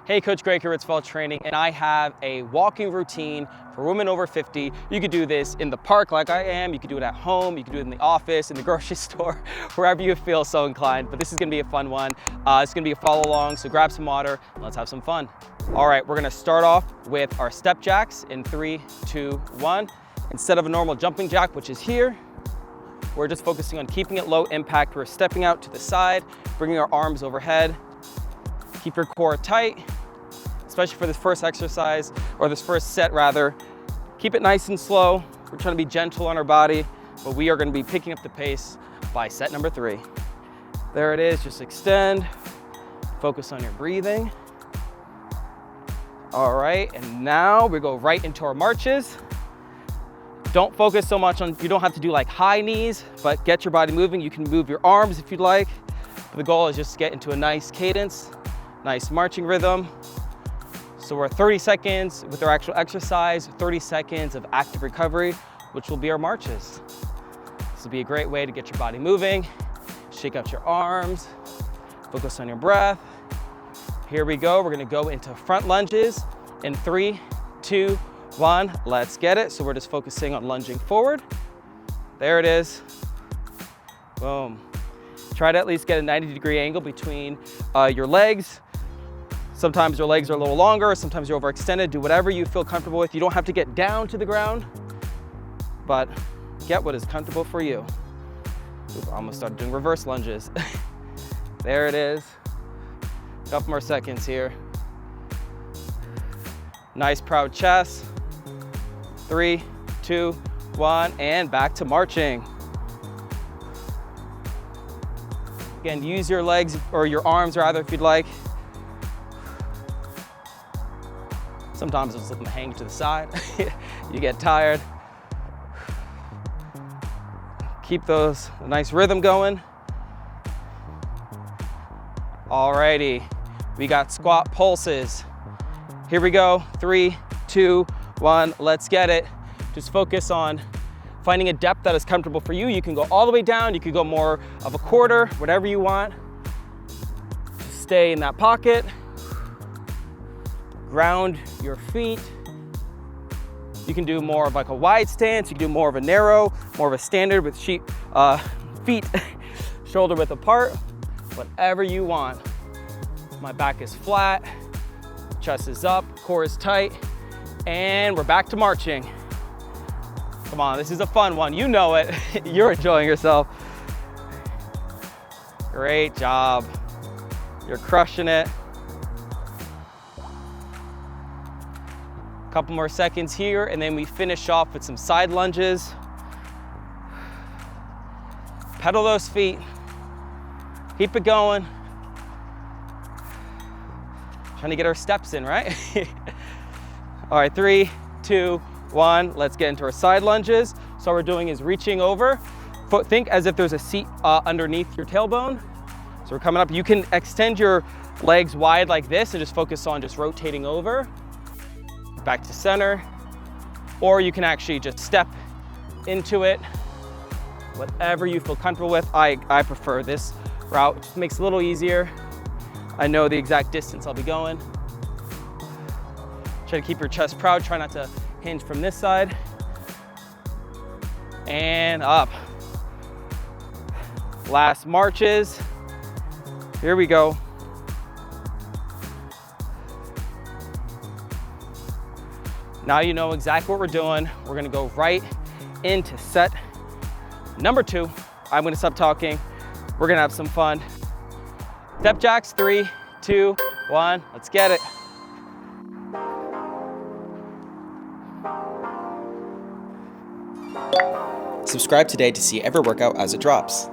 Hey, Coach Greg here with Ritz Training, and I have a walking routine for women over 50. You could do this in the park like I am, you could do it at home, you could do it in the office, in the grocery store, wherever you feel so inclined, but this is gonna be a fun one. It's gonna be a follow along, so grab some water and let's have some fun. All right, we're gonna start off with our step jacks in 3, 2, 1. Instead of a normal jumping jack, which is here, we're just focusing on keeping it low impact. We're stepping out to the side, bringing our arms overhead. Keep your core tight, especially for this first exercise, or this first set rather. Keep it nice and slow. We're trying to be gentle on our body, but we are gonna be picking up the pace by set number 3. There it is, just extend. Focus on your breathing. All right, and now we go right into our marches. Don't focus so much on, you don't have to do like high knees, but get your body moving. You can move your arms if you'd like. But the goal is just to get into a nice cadence, nice marching rhythm. So we're 30 seconds with our actual exercise, 30 seconds of active recovery, which will be our marches. This will be a great way to get your body moving, shake out your arms, focus on your breath. Here we go, we're gonna go into front lunges in 3, 2, 1, let's get it. So we're just focusing on lunging forward. There it is, boom. Try to at least get a 90-degree angle between your legs. Sometimes your legs are a little longer, sometimes you're overextended. Do whatever you feel comfortable with. You don't have to get down to the ground, but get what is comfortable for you. Ooh, I almost started doing reverse lunges. There it is. Couple more seconds here. Nice proud chest. 3, 2, 1, and back to marching. Again, use your legs, or your arms rather, if you'd like. Sometimes I'll just let them hang to the side. You get tired. Keep those, a nice rhythm going. Alrighty, we got squat pulses. Here we go, 3, 2, 1, let's get it. Just focus on finding a depth that is comfortable for you. You can go all the way down, you could go more of a quarter, whatever you want. Just stay in that pocket. Ground your feet. You can do more of like a wide stance. You can do more of a narrow, more of a standard with feet shoulder width apart. Whatever you want. My back is flat, chest is up, core is tight, and we're back to marching. Come on, this is a fun one. You know it. You're enjoying yourself. Great job. You're crushing it. Couple more seconds here, and then we finish off with some side lunges. Pedal those feet. Keep it going. Trying to get our steps in, right? All right, 3, 2, 1. Let's get into our side lunges. So what we're doing is reaching over. Think as if there's a seat underneath your tailbone. So we're coming up. You can extend your legs wide like this and just focus on just rotating over. Back to center, or you can actually just step into it. Whatever you feel comfortable with. I prefer this route. It just makes it a little easier. I know the exact distance I'll be going. Try to keep your chest proud. Try not to hinge from this side. And up. Last marches. Here we go. Now you know exactly what we're doing. We're gonna go right into set number 2. I'm gonna stop talking. We're gonna have some fun. Step jacks, 3, 2, 1, let's get it. Subscribe today to see every workout as it drops.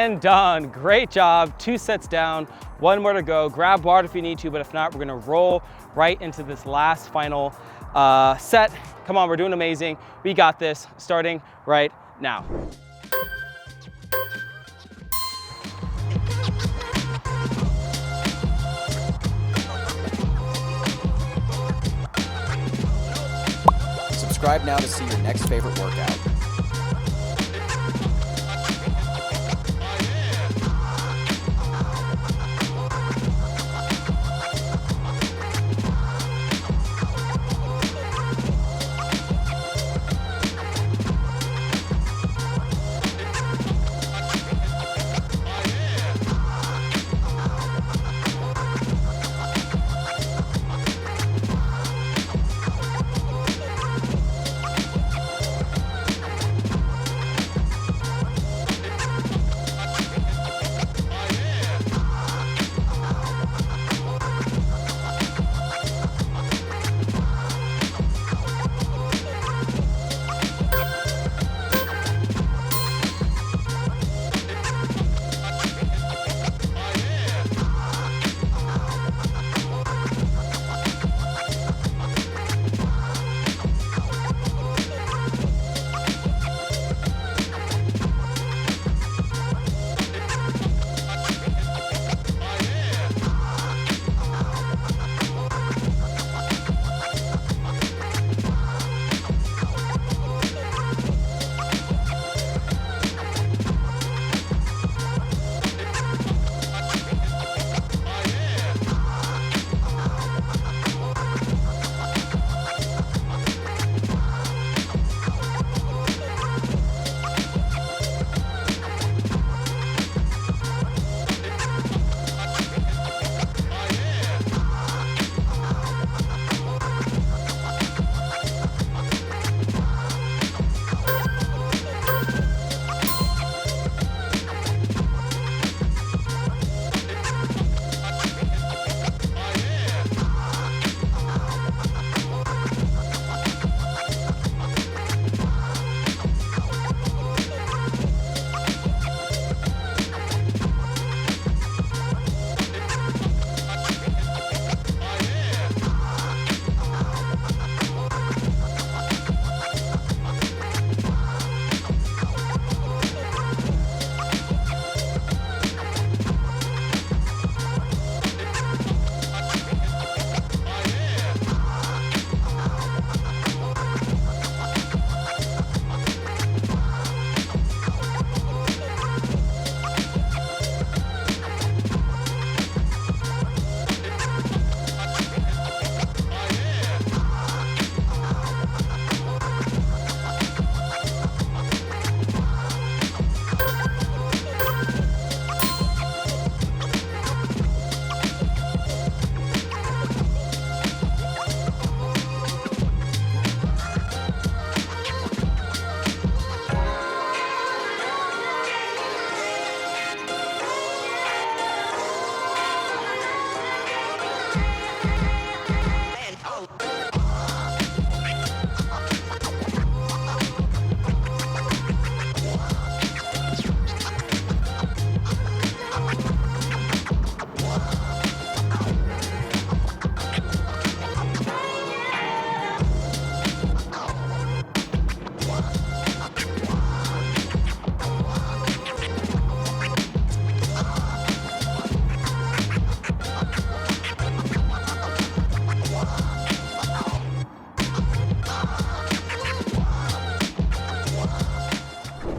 And done. Great job. 2 sets down, 1 more to go. Grab water if you need to, but if not, we're gonna roll right into this last final set. Come on, we're doing amazing. We got this, starting right now. Subscribe now to see your next favorite workout.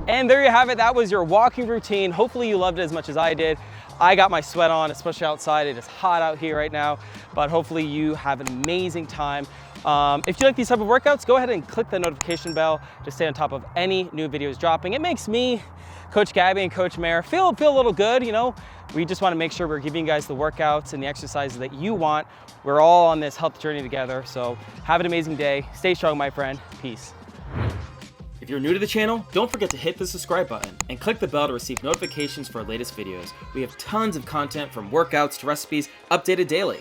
And there you have it. That was your walking routine. Hopefully you loved it as much as I did. I got my sweat on, especially outside. It is hot out here right now, but hopefully you have an amazing time. If you like these type of workouts, go ahead and click the notification bell to stay on top of any new videos dropping. It makes me, Coach Gabby and Coach Mare feel a little good, you know. We just want to make sure we're giving you guys the workouts and the exercises that you want. We're all on this health journey together. So have an amazing day. Stay strong, my friend. Peace. If you're new to the channel, don't forget to hit the subscribe button and click the bell to receive notifications for our latest videos. We have tons of content from workouts to recipes updated daily.